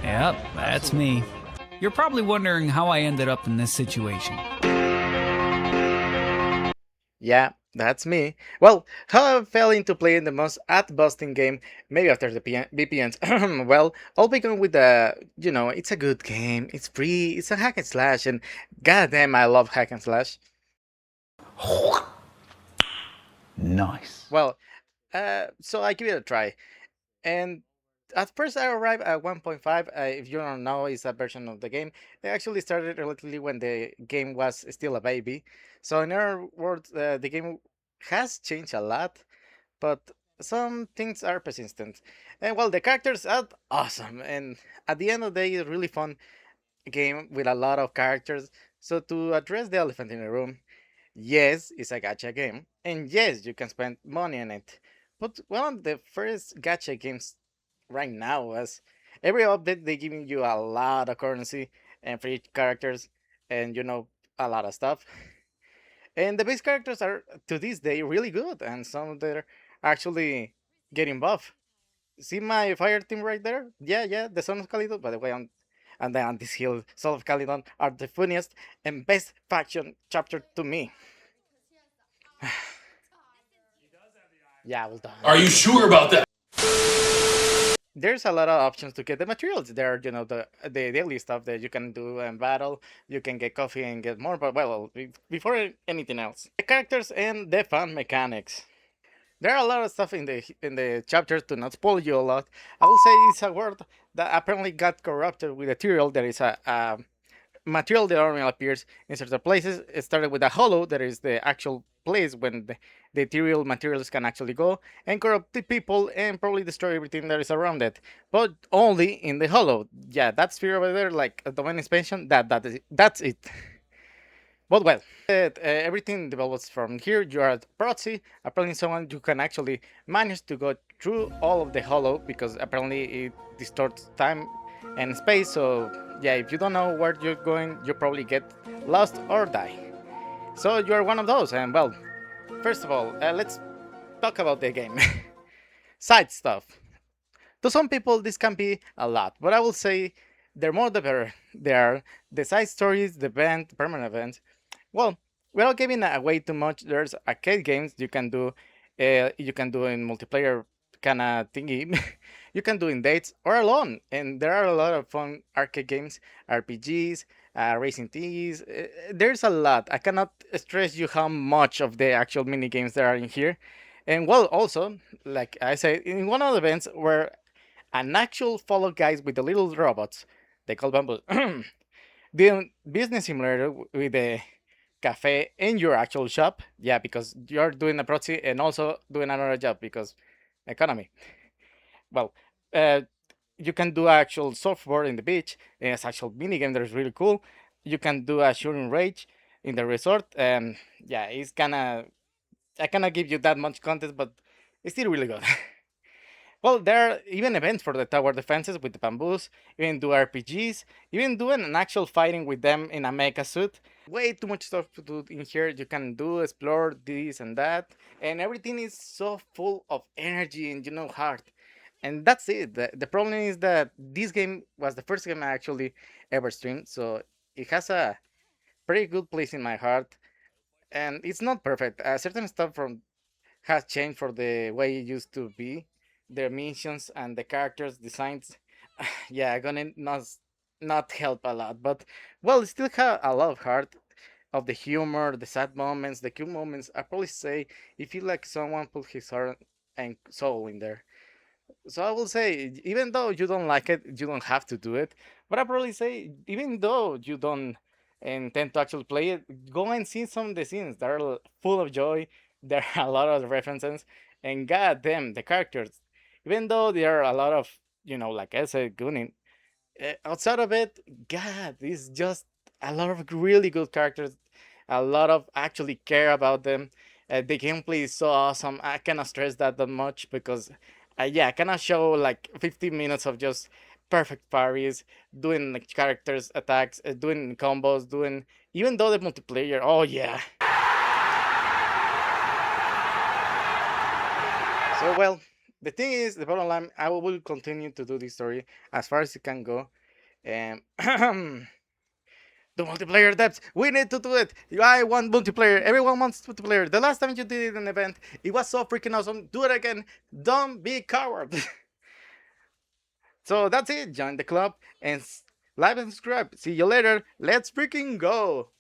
Yep, that's me. You're probably wondering how I ended up in this situation. Yeah, that's me. Well, how I fell into playing the most ad-busting game, maybe after the VPNs. Well, all began with it's a good game, it's free, it's a hack and slash, and goddamn, I love hack and slash. Nice. Well, so I give it a try, and at first I arrived at 1.5. If you don't know, it's a version of the game. It actually started relatively when the game was still a baby. So in other words, the game has changed a lot, but some things are persistent. And well, the characters are awesome, and at the end of the day, it's a really fun game with a lot of characters. So to address the elephant in the room, yes, it's a gacha game, and yes, you can spend money on it. But one of the first gacha games right now was every update they giving you a lot of currency and free characters, and a lot of stuff. And the base characters are to this day really good, and some of them are actually getting buff. See my fire team right there? Yeah, the Son of Calidon. By the way, and then on this hill, Son of Calidon are the funniest and best faction chapter to me. Yeah, well done. Are you sure about that? There's a lot of options to get the materials. There are, the daily stuff that you can do in battle. You can get coffee and get more, but well, before anything else, the characters and the fun mechanics. There are a lot of stuff in the chapters to not spoil you a lot. I will say it's a word that apparently got corrupted with material. There is a material that only appears in certain places. It started with a hollow, that is the actual place when the ethereal materials can actually go and corrupt the people and probably destroy everything that is around it. But only in the hollow. Yeah, that sphere over there, like a domain expansion, that's it. But well, everything develops from here. You are at proxy. Apparently, someone you can actually manage to go through all of the hollow because apparently it distorts time and space. So yeah, if you don't know where you're going, you probably get lost or die. So you are one of those. And well, first of all, let's talk about the game. Side stuff. To some people, this can be a lot, but I will say the more the better. There are the side stories, the event, permanent events. Well, without giving away too much, there's arcade games you can do. You can do in multiplayer kind of thingy. You can do in dates or alone, and there are a lot of fun arcade games, RPGs, racing tees. There's a lot. I cannot stress you how much of the actual mini games there are in here. And well, also, like I said, in one of the events where an actual follow guys with the little robots, they call bamboo, the business simulator with the cafe in your actual shop. Yeah, because you're doing a proxy and also doing another job because economy. Well, uh, you can do actual software in the beach. It's actual mini game that is really cool. You can do a shooting range in the resort, and yeah, it's kind of I cannot give you that much content, but it's still really good. Well, there are even events for the tower defenses with the bamboos, even do RPGs, even doing an actual fighting with them in a mecha suit. Way too much stuff to do in here. You can do, explore this and that, and everything is so full of energy and heart. And that's it. The problem is that this game was the first game I actually ever streamed, so it has a pretty good place in my heart. And it's not perfect. Certain stuff from has changed for the way it used to be. The missions and the characters designs, yeah, gonna not help a lot. But well, it still have a lot of heart of the humor, the sad moments, the cute moments. I probably say it feel like someone put his heart and soul in there. So I will say, even though you don't like it, you don't have to do it. But I probably say, even though you don't intend to actually play it, go and see some of the scenes. They're full of joy. There are a lot of references, and goddamn, the characters. Even though there are a lot of, like I said, gooning. Outside of it, God, it's just a lot of really good characters. A lot of actually care about them. The gameplay is so awesome. I cannot stress that much because, yeah, I cannot show like 15 minutes of just perfect parries, doing like characters attacks, doing combos, doing even though the multiplayer. Oh yeah. So well, the thing is, the bottom line, I will continue to do this story as far as it can go. And the multiplayer depths, we need to do it. I want multiplayer. Everyone wants multiplayer. The last time you did an event, it was so freaking awesome. Do it again. Don't be coward. So that's it. Join the club and like and subscribe. See you later. Let's freaking go.